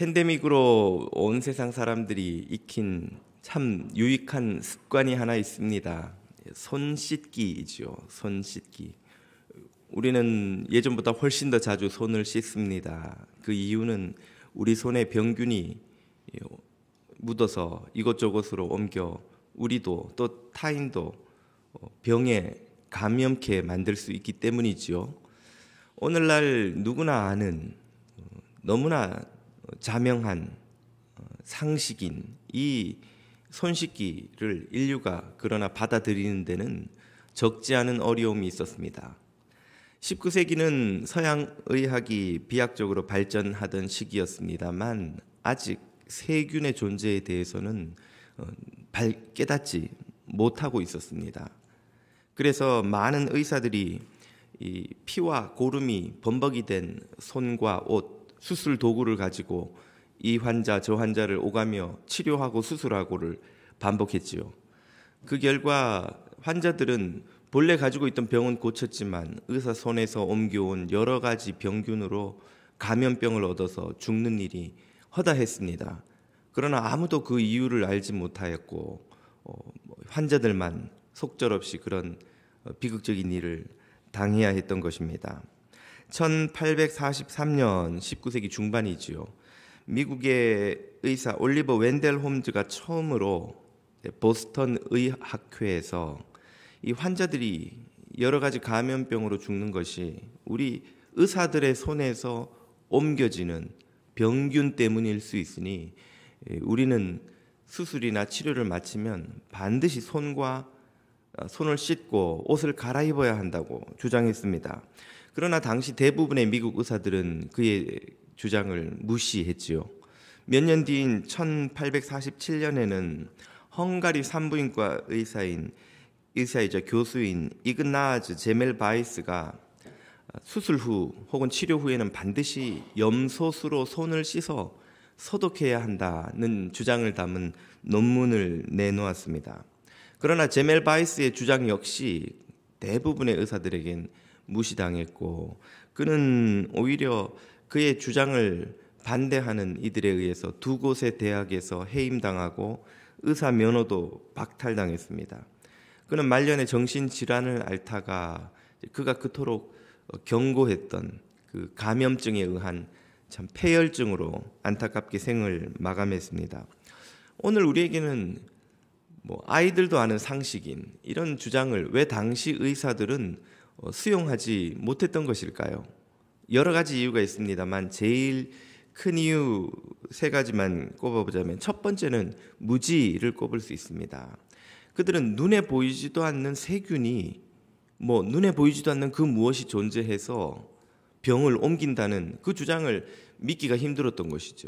팬데믹으로 온 세상 사람들이 익힌 참 유익한 습관이 하나 있습니다. 손 씻기이죠. 손 씻기. 우리는 예전보다 훨씬 더 자주 손을 씻습니다. 그 이유는 우리 손에 병균이 묻어서 이곳저곳으로 옮겨 우리도 또 타인도 병에 감염케 만들 수 있기 때문이지요. 오늘날 누구나 아는 너무나 자명한 상식인 이 손 씻기를 인류가 그러나 받아들이는 데는 적지 않은 어려움이 있었습니다. 19세기는 서양 의학이 비약적으로 발전하던 시기였습니다만 아직 세균의 존재에 대해서는 깨닫지 못하고 있었습니다. 그래서 많은 의사들이 이 피와 고름이 범벅이 된 손과 옷, 수술 도구를 가지고 이 환자 저 환자를 오가며 치료하고 수술하고를 반복했지요. 그 결과 환자들은 본래 가지고 있던 병은 고쳤지만 의사 손에서 옮겨온 여러 가지 병균으로 감염병을 얻어서 죽는 일이 허다했습니다. 그러나 아무도 그 이유를 알지 못하였고 환자들만 속절없이 그런 비극적인 일을 당해야 했던 것입니다. 1843년 19세기 중반이지요. 미국의 의사 올리버 웬델 홈즈가 처음으로 보스턴 의학회에서 이 환자들이 여러 가지 감염병으로 죽는 것이 우리 의사들의 손에서 옮겨지는 병균 때문일 수 있으니 우리는 수술이나 치료를 마치면 반드시 손을 씻고 옷을 갈아입어야 한다고 주장했습니다. 그러나 당시 대부분의 미국 의사들은 그의 주장을 무시했지요. 몇 년 뒤인 1847년에는 헝가리 산부인과 의사이자 교수인 이그나즈 제멜바이스가 수술 후 혹은 치료 후에는 반드시 염소수로 손을 씻어 소독해야 한다는 주장을 담은 논문을 내놓았습니다. 그러나 제멜바이스의 주장 역시 대부분의 의사들에겐 무시당했고 그는 오히려 그의 주장을 반대하는 이들에 의해서 두 곳의 대학에서 해임당하고 의사 면허도 박탈당했습니다. 그는 말년에 정신질환을 앓다가 그가 그토록 경고했던 그 감염증에 의한 참 폐혈증으로 안타깝게 생을 마감했습니다. 오늘 우리에게는 아이들도 아는 상식인 이런 주장을 왜 당시 의사들은 수용하지 못했던 것일까요? 여러 가지 이유가 있습니다만 제일 큰 이유 세 가지만 꼽아보자면 첫 번째는 무지를 꼽을 수 있습니다. 그들은 눈에 보이지도 않는 세균이 눈에 보이지도 않는 그 무엇이 존재해서 병을 옮긴다는 그 주장을 믿기가 힘들었던 것이죠.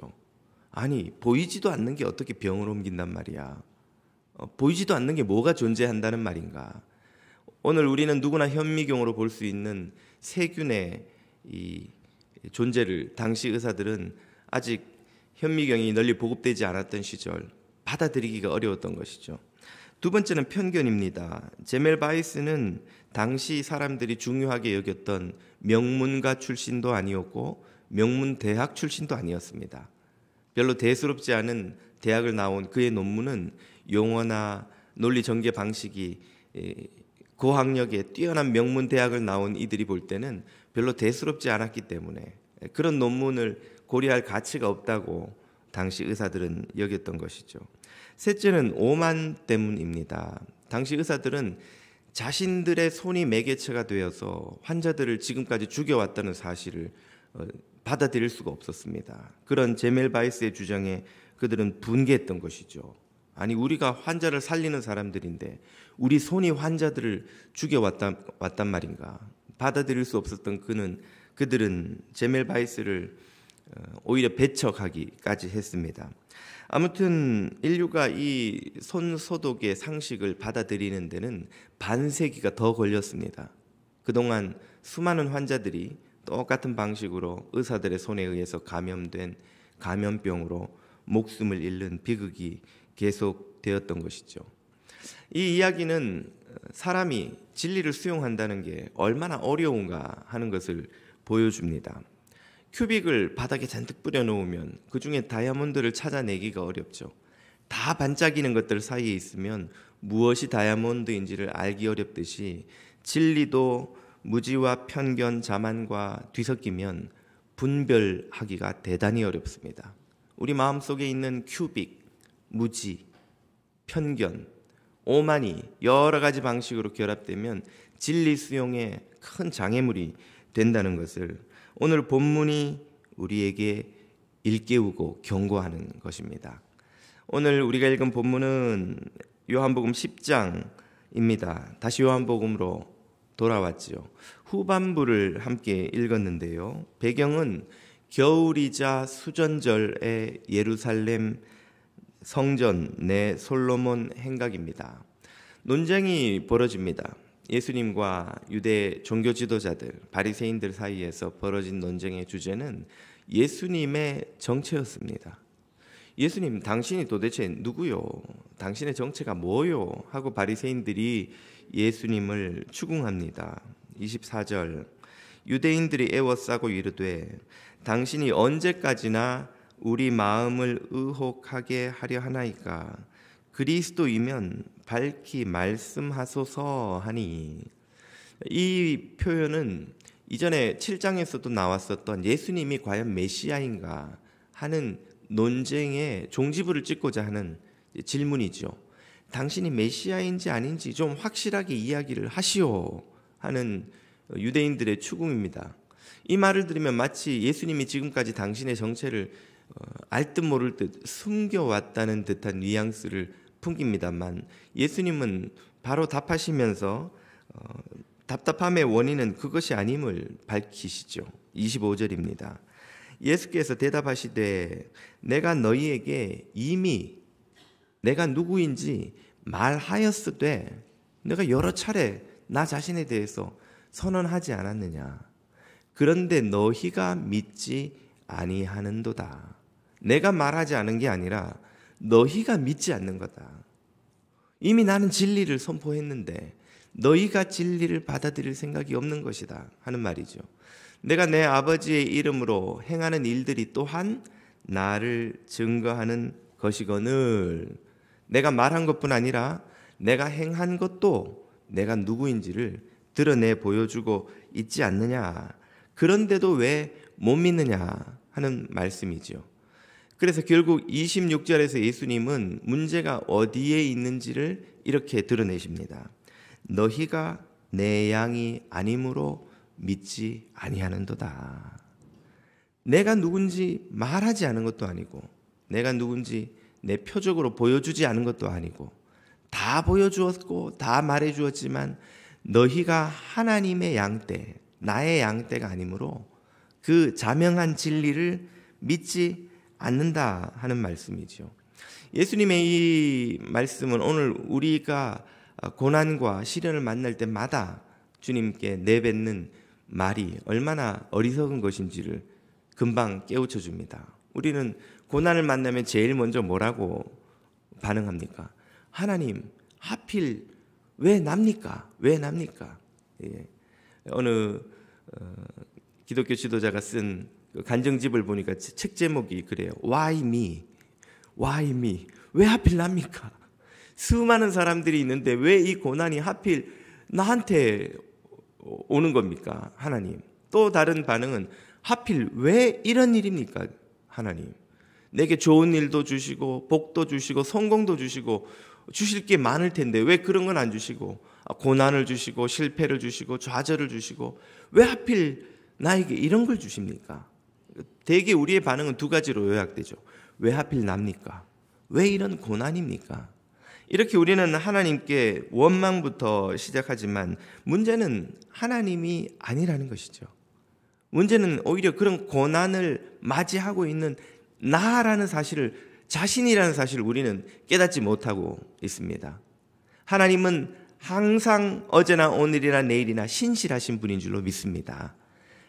아니, 보이지도 않는 게 어떻게 병을 옮긴단 말이야. 보이지도 않는 게 뭐가 존재한다는 말인가. 오늘 우리는 누구나 현미경으로 볼 수 있는 세균의 이 존재를 당시 의사들은 아직 현미경이 널리 보급되지 않았던 시절 받아들이기가 어려웠던 것이죠. 두 번째는 편견입니다. 제멜바이스는 당시 사람들이 중요하게 여겼던 명문가 출신도 아니었고 명문대학 출신도 아니었습니다. 별로 대수롭지 않은 대학을 나온 그의 논문은 용어나 논리 전개 방식이 고학력에 뛰어난 명문 대학을 나온 이들이 볼 때는 별로 대수롭지 않았기 때문에 그런 논문을 고려할 가치가 없다고 당시 의사들은 여겼던 것이죠. 셋째는 오만 때문입니다. 당시 의사들은 자신들의 손이 매개체가 되어서 환자들을 지금까지 죽여왔다는 사실을 받아들일 수가 없었습니다. 그런 제멜바이스의 주장에 그들은 분개했던 것이죠. 아니, 우리가 환자를 살리는 사람들인데 우리 손이 환자들을 죽여왔단 말인가. 받아들일 수 없었던 그들은 제멜바이스를 오히려 배척하기까지 했습니다. 아무튼 인류가 이 손소독의 상식을 받아들이는 데는 반세기가 더 걸렸습니다. 그동안 수많은 환자들이 똑같은 방식으로 의사들의 손에 의해서 감염된 감염병으로 목숨을 잃는 비극이 계속되었던 것이죠. 이 이야기는 사람이 진리를 수용한다는 게 얼마나 어려운가 하는 것을 보여줍니다. 큐빅을 바닥에 잔뜩 뿌려놓으면 그 중에 다이아몬드를 찾아내기가 어렵죠. 다 반짝이는 것들 사이에 있으면 무엇이 다이아몬드인지를 알기 어렵듯이 진리도 무지와 편견, 자만과 뒤섞이면 분별하기가 대단히 어렵습니다. 우리 마음속에 있는 큐빅, 무지, 편견, 오만이 여러 가지 방식으로 결합되면 진리 수용에 큰 장애물이 된다는 것을 오늘 본문이 우리에게 일깨우고 경고하는 것입니다. 오늘 우리가 읽은 본문은 요한복음 10장입니다. 다시 요한복음으로 돌아왔지요. 후반부를 함께 읽었는데요. 배경은 겨울이자 수전절의 예루살렘 성전 내 솔로몬 행각입니다. 논쟁이 벌어집니다. 예수님과 유대 종교 지도자들, 바리새인들 사이에서 벌어진 논쟁의 주제는 예수님의 정체였습니다. 예수님, 당신이 도대체 누구요? 당신의 정체가 뭐요? 하고 바리새인들이 예수님을 추궁합니다. 24절, 유대인들이 애워싸고 이르되 당신이 언제까지나 우리 마음을 의혹하게 하려 하나이까? 그리스도이면 밝히 말씀하소서 하니. 이 표현은 이전에 7장에서도 나왔었던 예수님이 과연 메시아인가 하는 논쟁의 종지부를 찍고자 하는 질문이죠. 당신이 메시아인지 아닌지 좀 확실하게 이야기를 하시오 하는 유대인들의 추궁입니다. 이 말을 들으면 마치 예수님이 지금까지 당신의 정체를 알 듯 모를 듯 숨겨왔다는 듯한 뉘앙스를 풍깁니다만 예수님은 바로 답하시면서 답답함의 원인은 그것이 아님을 밝히시죠. 25절입니다. 예수께서 대답하시되 내가 너희에게 이미 내가 누구인지 말하였으되 내가 여러 차례 나 자신에 대해서 선언하지 않았느냐. 그런데 너희가 믿지 아니하는도다. 내가 말하지 않은 게 아니라 너희가 믿지 않는 거다. 이미 나는 진리를 선포했는데 너희가 진리를 받아들일 생각이 없는 것이다 하는 말이죠. 내가 내 아버지의 이름으로 행하는 일들이 또한 나를 증거하는 것이거늘 내가 말한 것뿐 아니라 내가 행한 것도 내가 누구인지를 드러내 보여주고 있지 않느냐. 그런데도 왜 못 믿느냐 하는 말씀이죠. 그래서 결국 26절에서 예수님은 문제가 어디에 있는지를 이렇게 드러내십니다. 너희가 내 양이 아니므로 믿지 아니하는도다. 내가 누군지 말하지 않은 것도 아니고 내가 누군지 내 표적으로 보여주지 않은 것도 아니고 다 보여주었고 다 말해주었지만 너희가 하나님의 양떼, 나의 양떼가 아니므로 그 자명한 진리를 믿지 않는다 하는 말씀이죠. 예수님의 이 말씀은 오늘 우리가 고난과 시련을 만날 때마다 주님께 내뱉는 말이 얼마나 어리석은 것인지를 금방 깨우쳐 줍니다. 우리는 고난을 만나면 제일 먼저 뭐라고 반응합니까? 하나님, 하필 왜 납니까? 왜 납니까? 예. 어느 기독교 지도자가 쓴 간증집을 보니까 책 제목이 그래요. Why me? Why me? 왜 하필 납니까? 수많은 사람들이 있는데 왜 이 고난이 하필 나한테 오는 겁니까? 하나님. 또 다른 반응은 하필 왜 이런 일입니까? 하나님. 내게 좋은 일도 주시고 복도 주시고 성공도 주시고 주실 게 많을 텐데 왜 그런 건 안 주시고 고난을 주시고 실패를 주시고 좌절을 주시고 왜 하필 나에게 이런 걸 주십니까? 대개 우리의 반응은 두 가지로 요약되죠. 왜 하필 납니까? 왜 이런 고난입니까? 이렇게 우리는 하나님께 원망부터 시작하지만 문제는 하나님이 아니라는 것이죠. 문제는 오히려 그런 고난을 맞이하고 있는 나라는 사실을, 자신이라는 사실을 우리는 깨닫지 못하고 있습니다. 하나님은 항상 어제나 오늘이나 내일이나 신실하신 분인 줄로 믿습니다.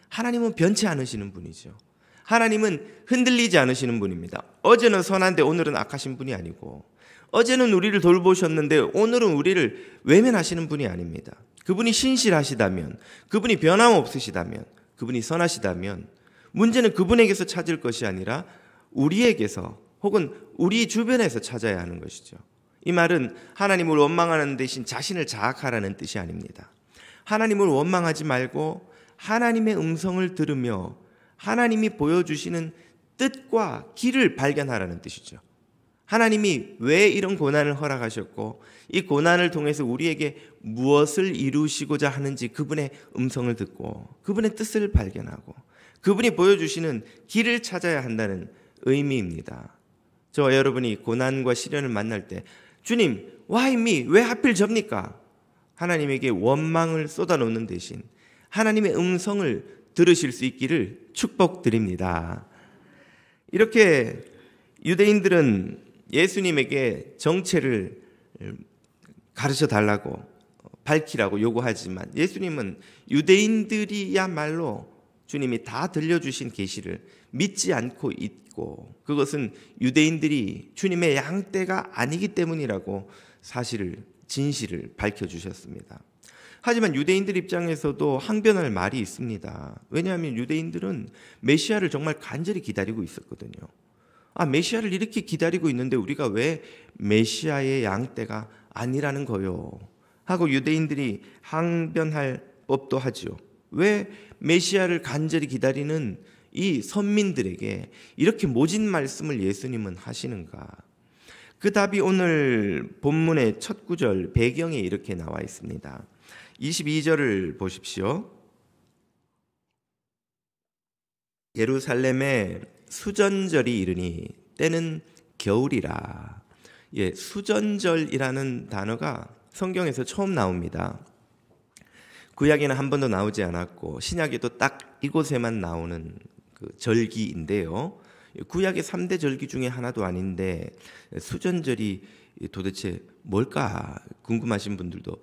하나님은 변치 않으시는 분이죠. 하나님은 흔들리지 않으시는 분입니다. 어제는 선한데 오늘은 악하신 분이 아니고, 어제는 우리를 돌보셨는데 오늘은 우리를 외면하시는 분이 아닙니다. 그분이 신실하시다면, 그분이 변함없으시다면, 그분이 선하시다면 문제는 그분에게서 찾을 것이 아니라 우리에게서 혹은 우리 주변에서 찾아야 하는 것이죠. 이 말은 하나님을 원망하는 대신 자신을 자학하라는 뜻이 아닙니다. 하나님을 원망하지 말고 하나님의 음성을 들으며 하나님이 보여주시는 뜻과 길을 발견하라는 뜻이죠. 하나님이 왜 이런 고난을 허락하셨고 이 고난을 통해서 우리에게 무엇을 이루시고자 하는지 그분의 음성을 듣고 그분의 뜻을 발견하고 그분이 보여주시는 길을 찾아야 한다는 의미입니다. 저와 여러분이 고난과 시련을 만날 때 주님, why me? 왜 하필 접니까? 하나님에게 원망을 쏟아놓는 대신 하나님의 음성을 들으실 수 있기를 축복드립니다. 이렇게 유대인들은 예수님에게 정체를 가르쳐 달라고 밝히라고 요구하지만 예수님은 유대인들이야말로 주님이 다 들려주신 계시를 믿지 않고 있고 그것은 유대인들이 주님의 양떼가 아니기 때문이라고 진실을 밝혀주셨습니다. 하지만 유대인들 입장에서도 항변할 말이 있습니다. 왜냐하면 유대인들은 메시아를 정말 간절히 기다리고 있었거든요. 메시아를 이렇게 기다리고 있는데 우리가 왜 메시아의 양떼가 아니라는 거요? 하고 유대인들이 항변할 법도 하죠. 왜 메시아를 간절히 기다리는 이 선민들에게 이렇게 모진 말씀을 예수님은 하시는가? 그 답이 오늘 본문의 첫 구절 배경에 이렇게 나와 있습니다. 22절을 보십시오. 예루살렘에 수전절이 이르니 때는 겨울이라. 수전절이라는 단어가 성경에서 처음 나옵니다. 구약에는 한 번도 나오지 않았고 신약에도 딱 이곳에만 나오는 그 절기인데요. 구약의 3대 절기 중에 하나도 아닌데 수전절이 도대체 뭘까 궁금하신 분들도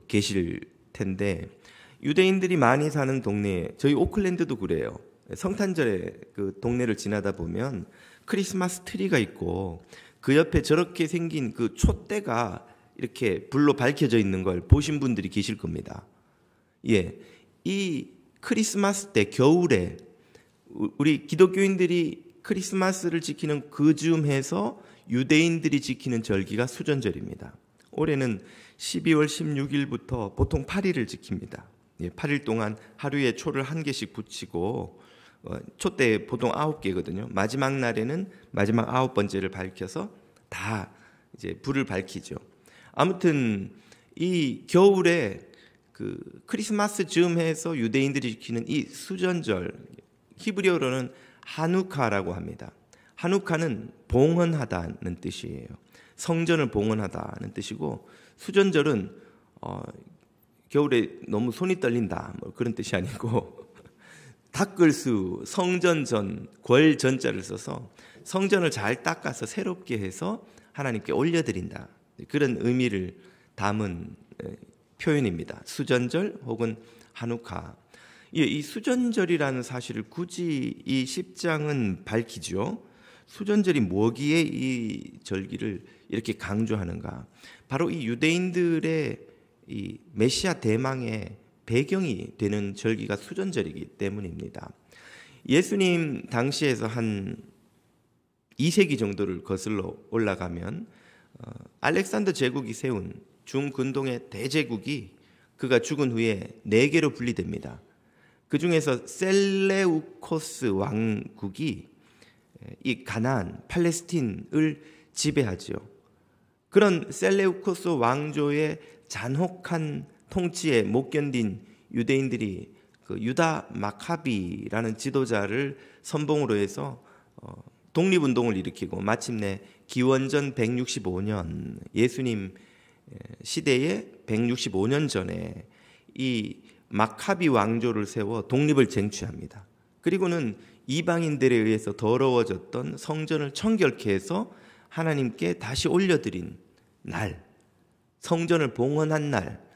계실 텐데 유대인들이 많이 사는 동네, 저희 오클랜드도 그래요. 성탄절에 그 동네를 지나다 보면 크리스마스 트리가 있고 그 옆에 저렇게 생긴 그 촛대가 이렇게 불로 밝혀져 있는 걸 보신 분들이 계실 겁니다. 이 크리스마스 때 겨울에 우리 기독교인들이 크리스마스를 지키는 그 즈음해서 유대인들이 지키는 절기가 수전절입니다. 올해는 12월 16일부터 보통 8일을 지킵니다. 8일 동안 하루에 초를 한 개씩 붙이고 촛대 보통 9개거든요. 마지막 날에는 마지막 9번째를 밝혀서 다 이제 불을 밝히죠. 아무튼 이 겨울에 그 크리스마스 즈음해서 유대인들이 지키는 이 수전절, 히브리어로는 하누카라고 합니다. 하누카는 봉헌하다는 뜻이에요. 성전을 봉헌하다는 뜻이고 수전절은 겨울에 너무 손이 떨린다 뭐 그런 뜻이 아니고 닦을 수, 성전전, 궐전자를 써서 성전을 잘 닦아서 새롭게 해서 하나님께 올려드린다. 그런 의미를 담은 표현입니다. 수전절 혹은 하누카. 이 수전절이라는 사실을 굳이 이 10장은 밝히죠. 수전절이 뭐기에 이 절기를 이렇게 강조하는가? 바로 이 유대인들의 이 메시아 대망의 배경이 되는 절기가 수전절이기 때문입니다. 예수님 당시에서 한 2세기 정도를 거슬러 올라가면 알렉산더 제국이 세운 중근동의 대제국이 그가 죽은 후에 4개로 분리됩니다. 그 중에서 셀레우코스 왕국이 이 가나안, 팔레스틴을 지배하죠. 그런 셀레우코스 왕조의 잔혹한 통치에 못 견딘 유대인들이 그 유다 마카비라는 지도자를 선봉으로 해서 독립운동을 일으키고 마침내 기원전 165년 예수님 시대에 165년 전에 이 마카비 왕조를 세워 독립을 쟁취합니다. 그리고는 이방인들에 의해서 더러워졌던 성전을 청결케 해서 하나님께 다시 올려드린 날, 성전을 봉헌한 날,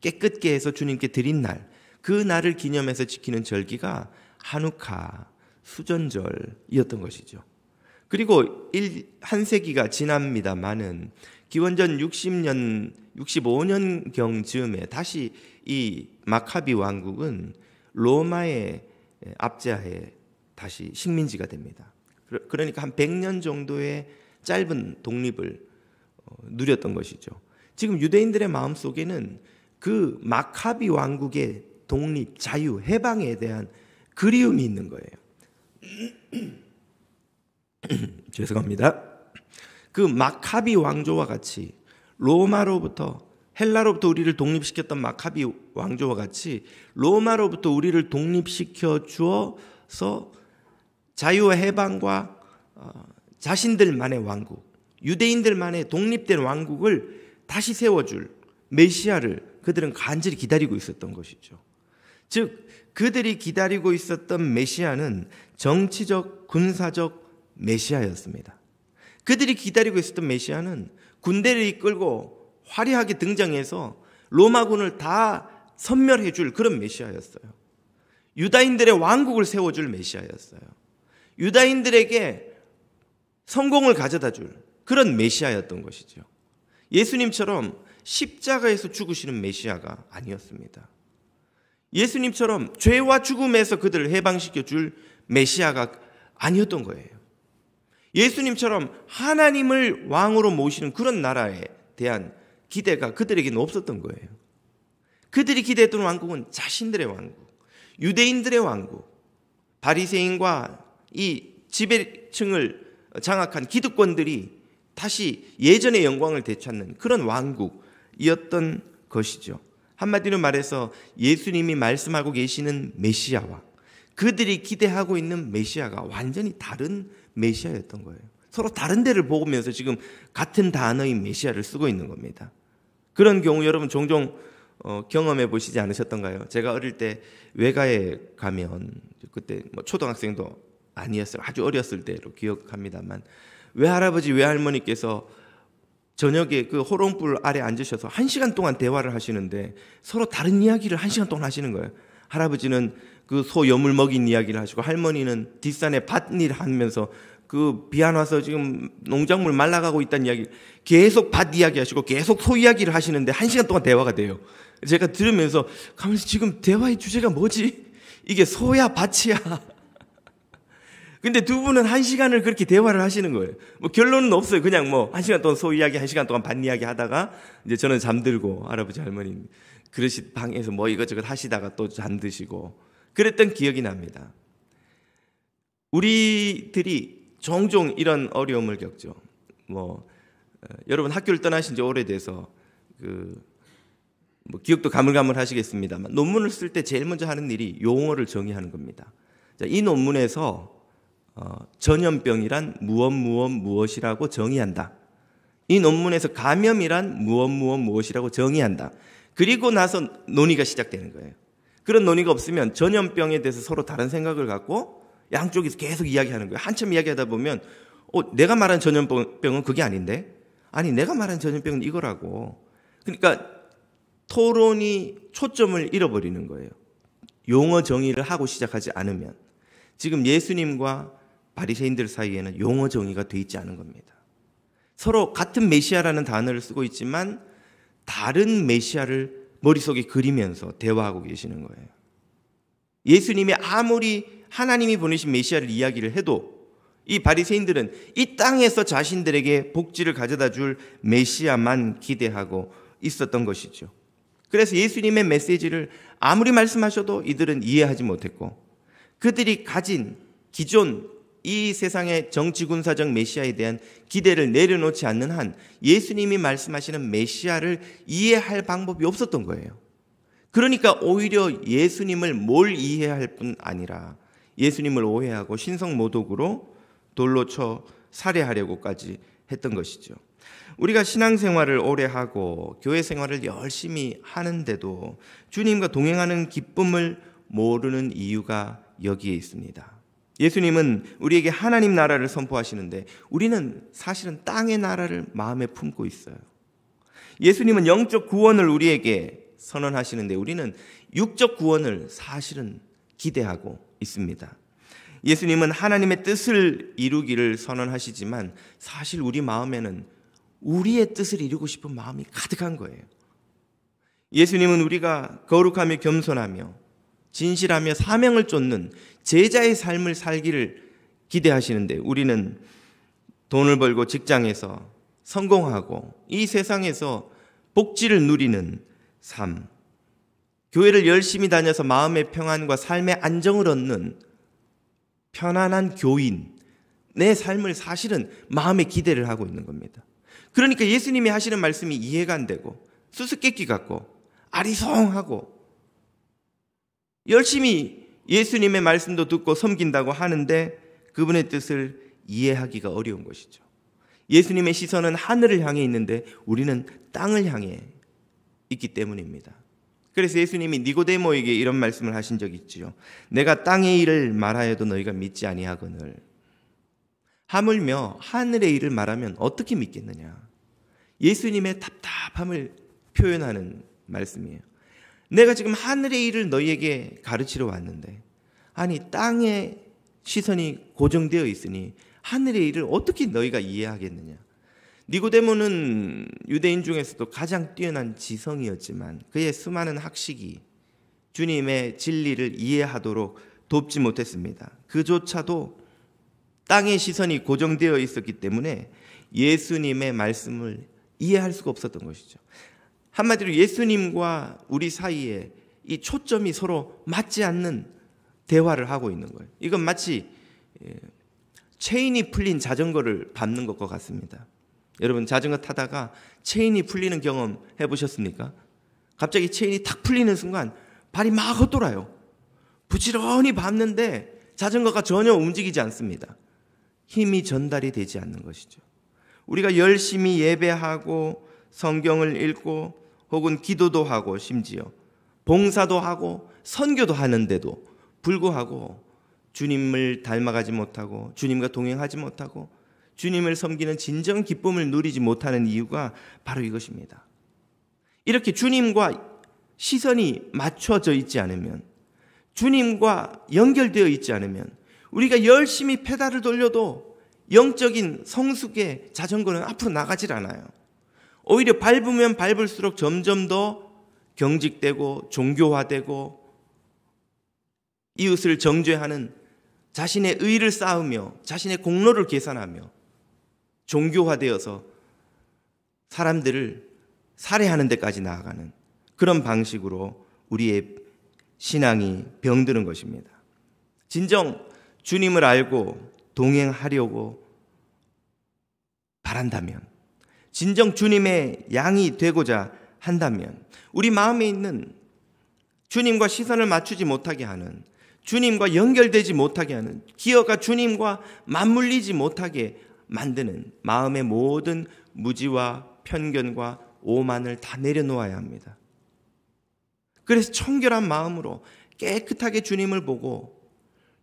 깨끗게 해서 주님께 드린 날, 그 날을 기념해서 지키는 절기가 하누카, 수전절이었던 것이죠. 그리고 한 세기가 지납니다마는 기원전 65년경 즈음에 다시 이 마카비 왕국은 로마의 압제하에 다시 식민지가 됩니다. 그러니까 한 100년 정도의 짧은 독립을 누렸던 것이죠. 지금 유대인들의 마음속에는 그 마카비 왕국의 독립, 자유, 해방에 대한 그리움이 있는 거예요. 죄송합니다. 그 마카비 왕조와 같이 로마로부터, 헬라로부터 우리를 독립시켰던 마카비 왕조와 같이 로마로부터 우리를 독립시켜 주어서 자유와 해방과 자신들만의 왕국, 유대인들만의 독립된 왕국을 다시 세워줄 메시아를 그들은 간절히 기다리고 있었던 것이죠. 즉 그들이 기다리고 있었던 메시아는 정치적, 군사적 메시아였습니다. 그들이 기다리고 있었던 메시아는 군대를 이끌고 화려하게 등장해서 로마군을 다 섬멸해 줄 그런 메시아였어요. 유다인들의 왕국을 세워줄 메시아였어요. 유다인들에게 성공을 가져다 줄 그런 메시아였던 것이죠. 예수님처럼 십자가에서 죽으시는 메시아가 아니었습니다. 예수님처럼 죄와 죽음에서 그들을 해방시켜 줄 메시아가 아니었던 거예요. 예수님처럼 하나님을 왕으로 모시는 그런 나라에 대한 기대가 그들에게는 없었던 거예요. 그들이 기대했던 왕국은 자신들의 왕국, 유대인들의 왕국, 바리새인과 이 지배층을 장악한 기득권들이 다시 예전의 영광을 되찾는 그런 왕국이었던 것이죠. 한마디로 말해서 예수님이 말씀하고 계시는 메시아와 그들이 기대하고 있는 메시아가 완전히 다른 메시아였던 거예요. 서로 다른 데를 보면서 지금 같은 단어인 메시아를 쓰고 있는 겁니다. 그런 경우 여러분 종종 경험해 보시지 않으셨던가요? 제가 어릴 때 외가에 가면 그때 초등학생도 아니었어요. 아주 어렸을 때로 기억합니다만 외할아버지 외할머니께서 저녁에 그 호롱불 아래 앉으셔서 1시간 동안 대화를 하시는데 서로 다른 이야기를 1시간 동안 하시는 거예요. 할아버지는 그 소 여물 먹인 이야기를 하시고 할머니는 뒷산에 밭일 하면서 그 비 안 와서 지금 농작물 말라가고 있다는 이야기 계속 밭 이야기 하시고 계속 소 이야기를 하시는데 1시간 동안 대화가 돼요. 제가 들으면서 가만히 지금 대화의 주제가 뭐지? 이게 소야 밭이야. 근데 두 분은 1시간을 그렇게 대화를 하시는 거예요. 뭐 결론은 없어요. 그냥 뭐 1시간 동안 소 이야기, 1시간 동안 밭 이야기 하다가 이제 저는 잠들고 할아버지 할머니 그릇이 방에서 뭐 이것저것 하시다가 또 잠드시고 그랬던 기억이 납니다. 우리들이 종종 이런 어려움을 겪죠. 여러분 학교를 떠나신 지 오래돼서 기억도 가물가물하시겠습니다만 논문을 쓸 때 제일 먼저 하는 일이 용어를 정의하는 겁니다. 자, 이 논문에서 전염병이란 무엇이라고 정의한다. 이 논문에서 감염이란 무엇이라고 정의한다. 그리고 나서 논의가 시작되는 거예요. 그런 논의가 없으면 전염병에 대해서 서로 다른 생각을 갖고 양쪽에서 계속 이야기하는 거예요. 한참 이야기하다 보면 내가 말한 전염병은 그게 아닌데? 아니 내가 말한 전염병은 이거라고. 그러니까 토론이 초점을 잃어버리는 거예요. 용어 정의를 하고 시작하지 않으면. 지금 예수님과 바리새인들 사이에는 용어 정의가 돼 있지 않은 겁니다. 서로 같은 메시아라는 단어를 쓰고 있지만 다른 메시아를 머릿속에 그리면서 대화하고 계시는 거예요. 예수님이 아무리 하나님이 보내신 메시아를 이야기를 해도 이 바리새인들은 이 땅에서 자신들에게 복지를 가져다 줄 메시아만 기대하고 있었던 것이죠. 그래서 예수님의 메시지를 아무리 말씀하셔도 이들은 이해하지 못했고 그들이 가진 기존 이 세상의 정치군사적 메시아에 대한 기대를 내려놓지 않는 한 예수님이 말씀하시는 메시아를 이해할 방법이 없었던 거예요. 그러니까 오히려 예수님을 뭘 이해할 뿐 아니라 예수님을 오해하고 신성모독으로 돌로 쳐 살해하려고까지 했던 것이죠. 우리가 신앙생활을 오래 하고 교회 생활을 열심히 하는데도 주님과 동행하는 기쁨을 모르는 이유가 여기에 있습니다. 예수님은 우리에게 하나님 나라를 선포하시는데 우리는 사실은 땅의 나라를 마음에 품고 있어요. 예수님은 영적 구원을 우리에게 선언하시는데 우리는 육적 구원을 사실은 기대하고 있습니다. 예수님은 하나님의 뜻을 이루기를 선언하시지만 사실 우리 마음에는 우리의 뜻을 이루고 싶은 마음이 가득한 거예요. 예수님은 우리가 거룩하며 겸손하며 진실하며 사명을 쫓는 제자의 삶을 살기를 기대하시는데 우리는 돈을 벌고 직장에서 성공하고 이 세상에서 복지를 누리는 삶, 교회를 열심히 다녀서 마음의 평안과 삶의 안정을 얻는 편안한 교인, 내 삶을 사실은 마음에 기대를 하고 있는 겁니다. 그러니까 예수님이 하시는 말씀이 이해가 안 되고 수수께끼 같고 아리송하고 열심히 예수님의 말씀도 듣고 섬긴다고 하는데 그분의 뜻을 이해하기가 어려운 것이죠. 예수님의 시선은 하늘을 향해 있는데 우리는 땅을 향해 있기 때문입니다. 그래서 예수님이 니고데모에게 이런 말씀을 하신 적이 있지요. 내가 땅의 일을 말하여도 너희가 믿지 아니하거늘 하물며 하늘의 일을 말하면 어떻게 믿겠느냐. 예수님의 답답함을 표현하는 말씀이에요. 내가 지금 하늘의 일을 너희에게 가르치러 왔는데 아니 땅의 시선이 고정되어 있으니 하늘의 일을 어떻게 너희가 이해하겠느냐. 니고데모는 유대인 중에서도 가장 뛰어난 지성이었지만 그의 수많은 학식이 주님의 진리를 이해하도록 돕지 못했습니다. 그조차도 땅의 시선이 고정되어 있었기 때문에 예수님의 말씀을 이해할 수가 없었던 것이죠. 한마디로 예수님과 우리 사이에 이 초점이 서로 맞지 않는 대화를 하고 있는 거예요. 이건 마치 체인이 풀린 자전거를 밟는 것과 같습니다. 여러분 자전거 타다가 체인이 풀리는 경험 해보셨습니까? 갑자기 체인이 탁 풀리는 순간 발이 막 헛돌아요. 부지런히 밟는데 자전거가 전혀 움직이지 않습니다. 힘이 전달이 되지 않는 것이죠. 우리가 열심히 예배하고 성경을 읽고 혹은 기도도 하고 심지어 봉사도 하고 선교도 하는데도 불구하고 주님을 닮아가지 못하고 주님과 동행하지 못하고 주님을 섬기는 진정 기쁨을 누리지 못하는 이유가 바로 이것입니다. 이렇게 주님과 시선이 맞춰져 있지 않으면, 주님과 연결되어 있지 않으면 우리가 열심히 페달을 돌려도 영적인 성숙의 자전거는 앞으로 나가질 않아요. 오히려 밟으면 밟을수록 점점 더 경직되고 종교화되고 이웃을 정죄하는 자신의 의를 쌓으며 자신의 공로를 계산하며 종교화되어서 사람들을 살해하는 데까지 나아가는 그런 방식으로 우리의 신앙이 병드는 것입니다. 진정 주님을 알고 동행하려고 바란다면, 진정 주님의 양이 되고자 한다면 우리 마음에 있는 주님과 시선을 맞추지 못하게 하는, 주님과 연결되지 못하게 하는, 기어가 주님과 맞물리지 못하게 만드는 마음의 모든 무지와 편견과 오만을 다 내려놓아야 합니다. 그래서 청결한 마음으로 깨끗하게 주님을 보고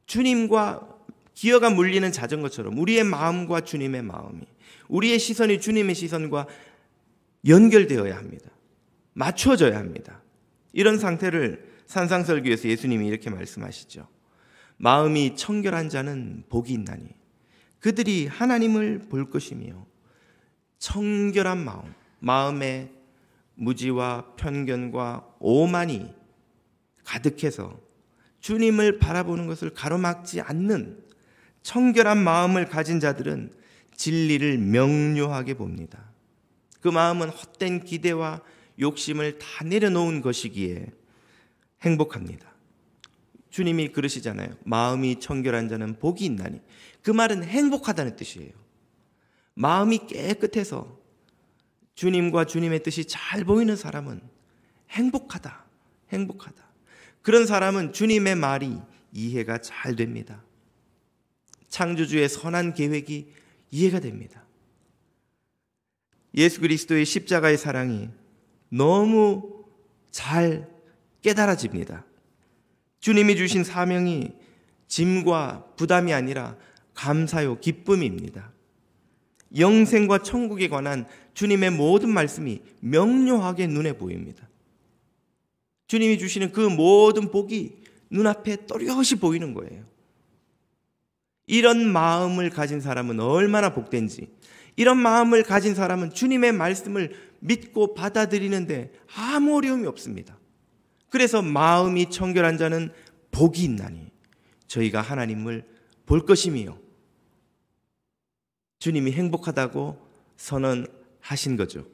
주님과 기어가 물리는 자전거처럼 우리의 마음과 주님의 마음이, 우리의 시선이 주님의 시선과 연결되어야 합니다. 맞춰져야 합니다. 이런 상태를 산상설교에서 예수님이 이렇게 말씀하시죠. 마음이 청결한 자는 복이 있나니 그들이 하나님을 볼 것이며, 청결한 마음, 마음에 무지와 편견과 오만이 가득해서 주님을 바라보는 것을 가로막지 않는 청결한 마음을 가진 자들은 진리를 명료하게 봅니다. 그 마음은 헛된 기대와 욕심을 다 내려놓은 것이기에 행복합니다. 주님이 그러시잖아요. 마음이 청결한 자는 복이 있나니. 그 말은 행복하다는 뜻이에요. 마음이 깨끗해서 주님과 주님의 뜻이 잘 보이는 사람은 행복하다. 행복하다. 그런 사람은 주님의 말이 이해가 잘 됩니다. 창조주의 선한 계획이 이해가 됩니다. 예수 그리스도의 십자가의 사랑이 너무 잘 깨달아집니다. 주님이 주신 사명이 짐과 부담이 아니라 감사요, 기쁨입니다. 영생과 천국에 관한 주님의 모든 말씀이 명료하게 눈에 보입니다. 주님이 주시는 그 모든 복이 눈앞에 또렷이 보이는 거예요. 이런 마음을 가진 사람은 얼마나 복된지, 이런 마음을 가진 사람은 주님의 말씀을 믿고 받아들이는데 아무 어려움이 없습니다. 그래서 마음이 청결한 자는 복이 있나니 저희가 하나님을 볼 것임이요. 주님이 행복하다고 선언하신 거죠.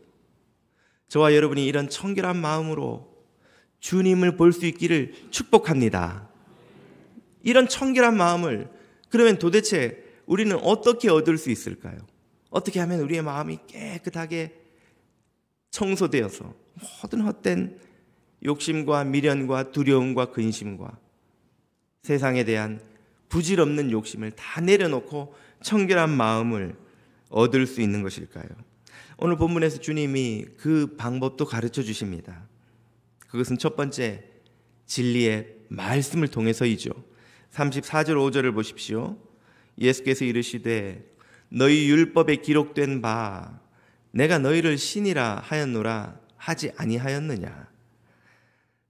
저와 여러분이 이런 청결한 마음으로 주님을 볼 수 있기를 축복합니다. 이런 청결한 마음을 그러면 도대체 우리는 어떻게 얻을 수 있을까요? 어떻게 하면 우리의 마음이 깨끗하게 청소되어서 모든 헛된 욕심과 미련과 두려움과 근심과 세상에 대한 부질없는 욕심을 다 내려놓고 청결한 마음을 얻을 수 있는 것일까요? 오늘 본문에서 주님이 그 방법도 가르쳐 주십니다. 그것은 첫 번째, 진리의 말씀을 통해서이죠. 34절 5절을 보십시오. 예수께서 이르시되 너희 율법에 기록된 바 내가 너희를 신이라 하였노라 하지 아니하였느냐.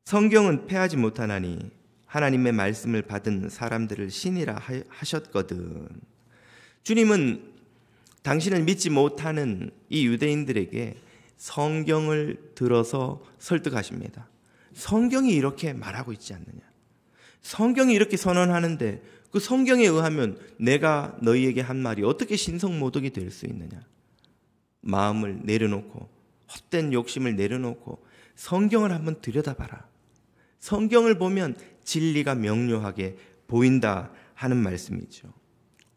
성경은 패하지 못하나니 하나님의 말씀을 받은 사람들을 신이라 하셨거든. 주님은 당신을 믿지 못하는 이 유대인들에게 성경을 들어서 설득하십니다. 성경이 이렇게 말하고 있지 않느냐. 성경이 이렇게 선언하는데 그 성경에 의하면 내가 너희에게 한 말이 어떻게 신성모독이 될 수 있느냐. 마음을 내려놓고 헛된 욕심을 내려놓고 성경을 한번 들여다봐라. 성경을 보면 진리가 명료하게 보인다 하는 말씀이죠.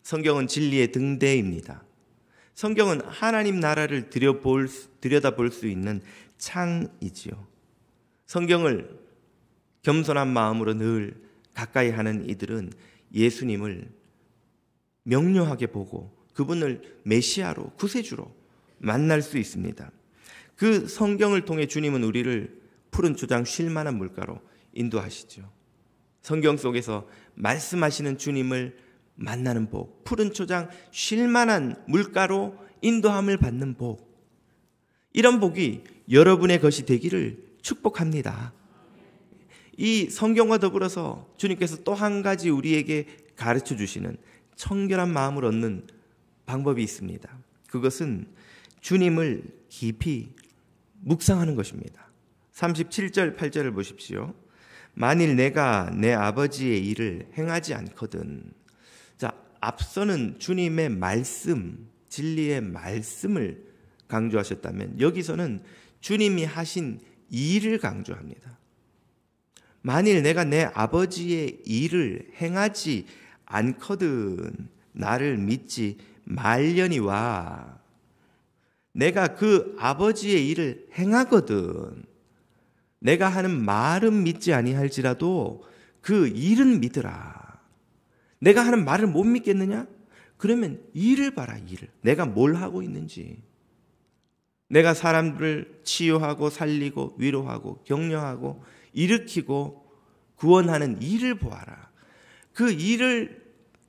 성경은 진리의 등대입니다. 성경은 하나님 나라를 들여다볼 수 있는 창이지요. 성경을 겸손한 마음으로 늘 가까이 하는 이들은 예수님을 명료하게 보고 그분을 메시아로, 구세주로 만날 수 있습니다. 그 성경을 통해 주님은 우리를 푸른 초장 쉴 만한 물가로 인도하시죠. 성경 속에서 말씀하시는 주님을 만나는 복, 푸른 초장 쉴 만한 물가로 인도함을 받는 복, 이런 복이 여러분의 것이 되기를 축복합니다. 이 성경과 더불어서 주님께서 또 한 가지 우리에게 가르쳐 주시는 청결한 마음을 얻는 방법이 있습니다. 그것은 주님을 깊이 묵상하는 것입니다. 37절 8절을 보십시오. 만일 내가 내 아버지의 일을 행하지 않거든. 자, 앞서는 주님의 말씀, 진리의 말씀을 강조하셨다면 여기서는 주님이 하신 일을 강조합니다. 만일 내가 내 아버지의 일을 행하지 않거든 나를 믿지 말려니와. 내가 그 아버지의 일을 행하거든 내가 하는 말은 믿지 아니할지라도 그 일은 믿으라. 내가 하는 말을 못 믿겠느냐? 그러면 일을 봐라. 일을. 내가 뭘 하고 있는지. 내가 사람들을 치유하고 살리고 위로하고 격려하고 일으키고 구원하는 일을 보아라. 그 일을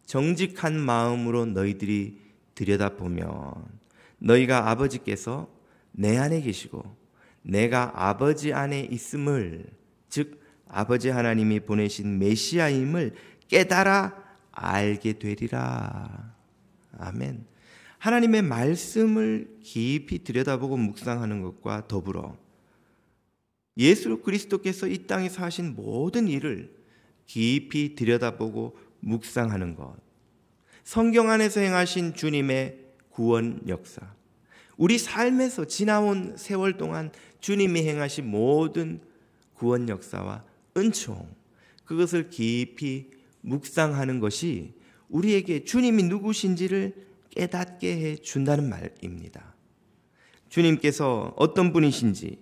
정직한 마음으로 너희들이 들여다보면 너희가 아버지께서 내 안에 계시고 내가 아버지 안에 있음을, 즉 아버지 하나님이 보내신 메시아임을 깨달아 알게 되리라. 아멘. 하나님의 말씀을 깊이 들여다보고 묵상하는 것과 더불어 예수 그리스도께서 이 땅에서 하신 모든 일을 깊이 들여다보고 묵상하는 것, 성경 안에서 행하신 주님의 구원 역사, 우리 삶에서 지나온 세월 동안 주님이 행하신 모든 구원 역사와 은총, 그것을 깊이 묵상하는 것이 우리에게 주님이 누구신지를 깨닫게 해준다는 말입니다. 주님께서 어떤 분이신지,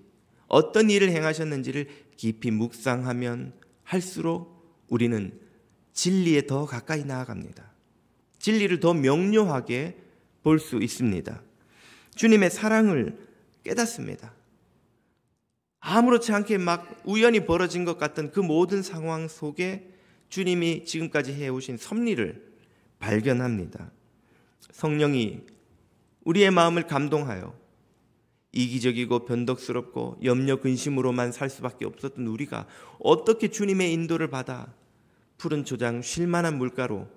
어떤 일을 행하셨는지를 깊이 묵상하면 할수록 우리는 진리에 더 가까이 나아갑니다. 진리를 더 명료하게 볼 수 있습니다. 주님의 사랑을 깨닫습니다. 아무렇지 않게 막 우연히 벌어진 것 같던 그 모든 상황 속에 주님이 지금까지 해오신 섭리를 발견합니다. 성령이 우리의 마음을 감동하여 이기적이고 변덕스럽고 염려 근심으로만 살 수밖에 없었던 우리가 어떻게 주님의 인도를 받아 푸른 초장 쉴 만한 물가로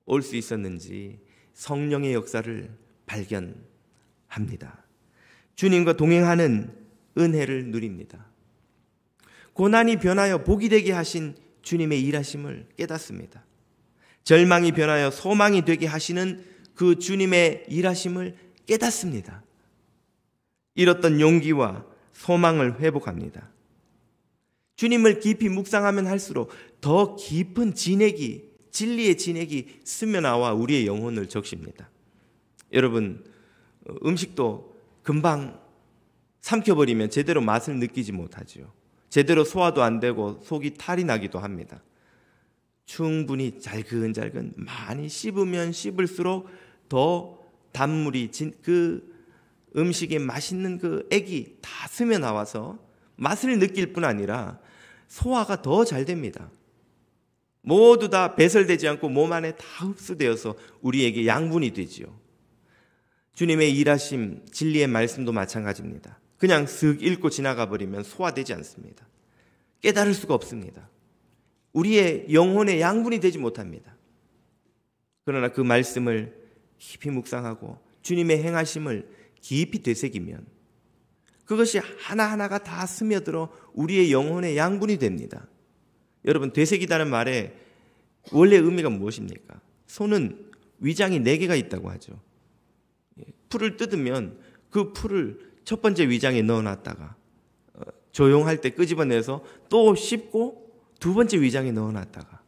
올 수 있었는지 성령의 역사를 발견합니다. 주님과 동행하는 은혜를 누립니다. 고난이 변하여 복이 되게 하신 주님의 일하심을 깨닫습니다. 절망이 변하여 소망이 되게 하시는 그 주님의 일하심을 깨닫습니다. 잃었던 용기와 소망을 회복합니다. 주님을 깊이 묵상하면 할수록 더 깊은 진리의 진액이 스며나와 우리의 영혼을 적십니다. 여러분, 음식도 금방 삼켜버리면 제대로 맛을 느끼지 못하죠. 제대로 소화도 안 되고 속이 탈이 나기도 합니다. 충분히 잘근잘근 많이 씹으면 씹을수록 더 단물이 그 음식에 맛있는 그 액이 다 스며 나와서 맛을 느낄 뿐 아니라 소화가 더 잘 됩니다. 모두 다 배설되지 않고 몸 안에 다 흡수되어서 우리에게 양분이 되지요. 주님의 일하심, 진리의 말씀도 마찬가지입니다. 그냥 슥 읽고 지나가 버리면 소화되지 않습니다. 깨달을 수가 없습니다. 우리의 영혼의 양분이 되지 못합니다. 그러나 그 말씀을 깊이 묵상하고 주님의 행하심을 깊이 되새기면 그것이 하나하나가 다 스며들어 우리의 영혼의 양분이 됩니다. 여러분, 되새기다는 말의 원래 의미가 무엇입니까? 소는 위장이 4개가 있다고 하죠. 풀을 뜯으면 그 풀을 첫 번째 위장에 넣어놨다가 조용할 때 끄집어내서 또 씹고 두 번째 위장에 넣어놨다가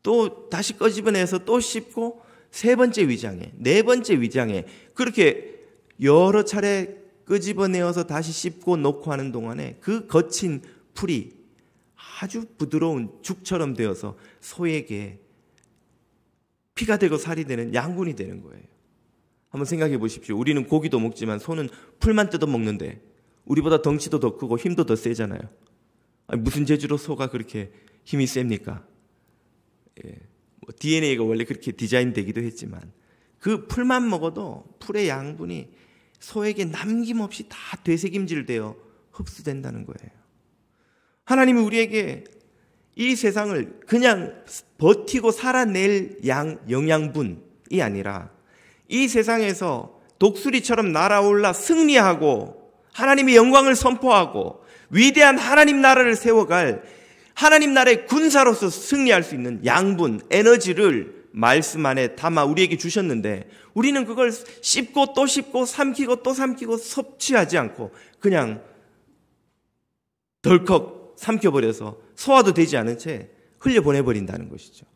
또 다시 끄집어내서 또 씹고 세 번째 위장에, 네 번째 위장에 그렇게 여러 차례 끄집어내어서 다시 씹고 놓고 하는 동안에 그 거친 풀이 아주 부드러운 죽처럼 되어서 소에게 피가 되고 살이 되는 양분이 되는 거예요. 한번 생각해 보십시오. 우리는 고기도 먹지만 소는 풀만 뜯어 먹는데 우리보다 덩치도 더 크고 힘도 더 세잖아요. 아니, 무슨 재주로 소가 그렇게 힘이 셉니까? DNA가 원래 그렇게 디자인되기도 했지만 그 풀만 먹어도 풀의 양분이 소에게 남김없이 다 되새김질되어 흡수된다는 거예요. 하나님이 우리에게 이 세상을 그냥 버티고 살아낼 영양분이 아니라 이 세상에서 독수리처럼 날아올라 승리하고 하나님의 영광을 선포하고 위대한 하나님 나라를 세워갈 하나님 나라의 군사로서 승리할 수 있는 양분, 에너지를 말씀 안에 담아 우리에게 주셨는데 우리는 그걸 씹고 또 씹고 삼키고 또 삼키고 섭취하지 않고 그냥 덜컥 삼켜버려서 소화도 되지 않은 채 흘려보내버린다는 것이죠.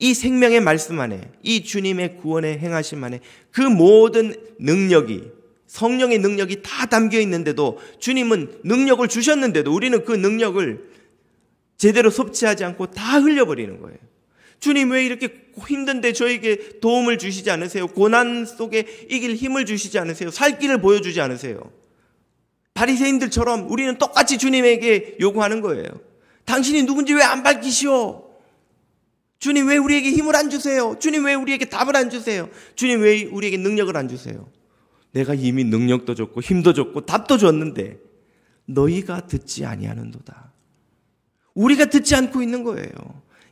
이 생명의 말씀 안에, 이 주님의 구원의 행하심 안에 그 모든 능력이, 성령의 능력이 다 담겨 있는데도 주님은 능력을 주셨는데도 우리는 그 능력을 제대로 섭취하지 않고 다 흘려버리는 거예요. 주님 왜 이렇게 힘든데 저에게 도움을 주시지 않으세요? 고난 속에 이길 힘을 주시지 않으세요? 살 길을 보여주지 않으세요? 바리새인들처럼 우리는 똑같이 주님에게 요구하는 거예요. 당신이 누군지 왜 안 밝히시오? 주님 왜 우리에게 힘을 안 주세요? 주님 왜 우리에게 답을 안 주세요? 주님 왜 우리에게 능력을 안 주세요? 내가 이미 능력도 줬고 힘도 줬고 답도 줬는데 너희가 듣지 아니하는도다. 우리가 듣지 않고 있는 거예요.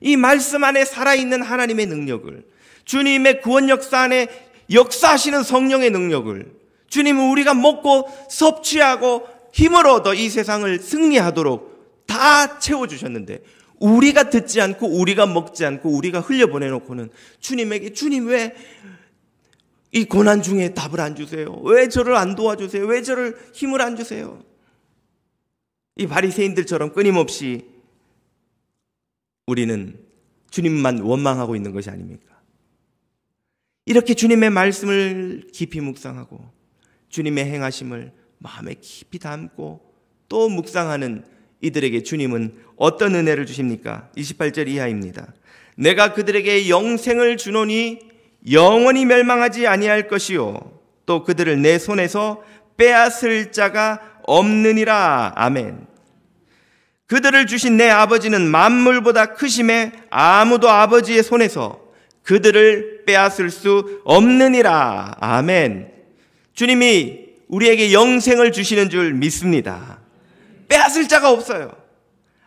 이 말씀 안에 살아있는 하나님의 능력을, 주님의 구원 역사 안에 역사하시는 성령의 능력을 주님은 우리가 먹고 섭취하고 힘을 얻어 이 세상을 승리하도록 다 채워주셨는데 우리가 듣지 않고 우리가 먹지 않고 우리가 흘려보내놓고는 주님에게 주님 왜 이 고난 중에 답을 안 주세요? 왜 저를 안 도와주세요? 왜 저를 힘을 안 주세요? 이 바리새인들처럼 끊임없이 우리는 주님만 원망하고 있는 것이 아닙니까? 이렇게 주님의 말씀을 깊이 묵상하고 주님의 행하심을 마음에 깊이 담고 또 묵상하는 이들에게 주님은 어떤 은혜를 주십니까? 28절 이하입니다. 내가 그들에게 영생을 주노니 영원히 멸망하지 아니할 것이요 또 그들을 내 손에서 빼앗을 자가 없느니라. 아멘. 그들을 주신 내 아버지는 만물보다 크심에 아무도 아버지의 손에서 그들을 빼앗을 수 없느니라. 아멘. 주님이 우리에게 영생을 주시는 줄 믿습니다. 빼앗을 자가 없어요.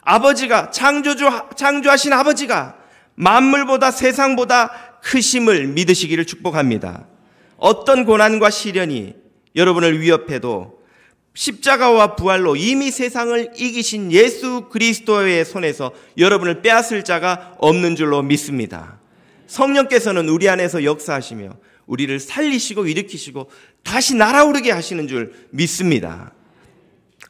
아버지가 창조하신 아버지가 만물보다 세상보다 크심을 믿으시기를 축복합니다. 어떤 고난과 시련이 여러분을 위협해도 십자가와 부활로 이미 세상을 이기신 예수 그리스도의 손에서 여러분을 빼앗을 자가 없는 줄로 믿습니다. 성령께서는 우리 안에서 역사하시며 우리를 살리시고 일으키시고 다시 날아오르게 하시는 줄 믿습니다.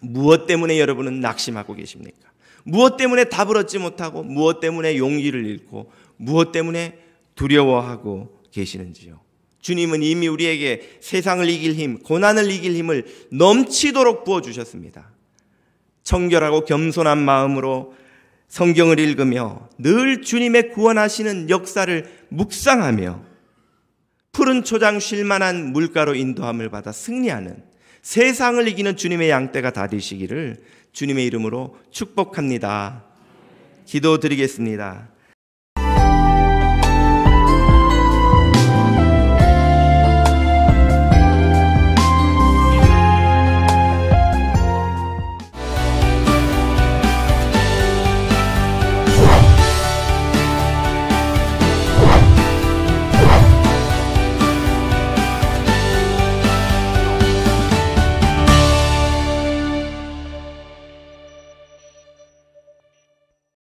무엇 때문에 여러분은 낙심하고 계십니까? 무엇 때문에 답을 얻지 못하고 무엇 때문에 용기를 잃고 무엇 때문에 두려워하고 계시는지요? 주님은 이미 우리에게 세상을 이길 힘, 고난을 이길 힘을 넘치도록 부어주셨습니다. 청결하고 겸손한 마음으로 성경을 읽으며 늘 주님의 구원하시는 역사를 묵상하며 푸른 초장 쉴만한 물가로 인도함을 받아 승리하는 세상을 이기는 주님의 양떼가 다 되시기를 주님의 이름으로 축복합니다. 기도드리겠습니다.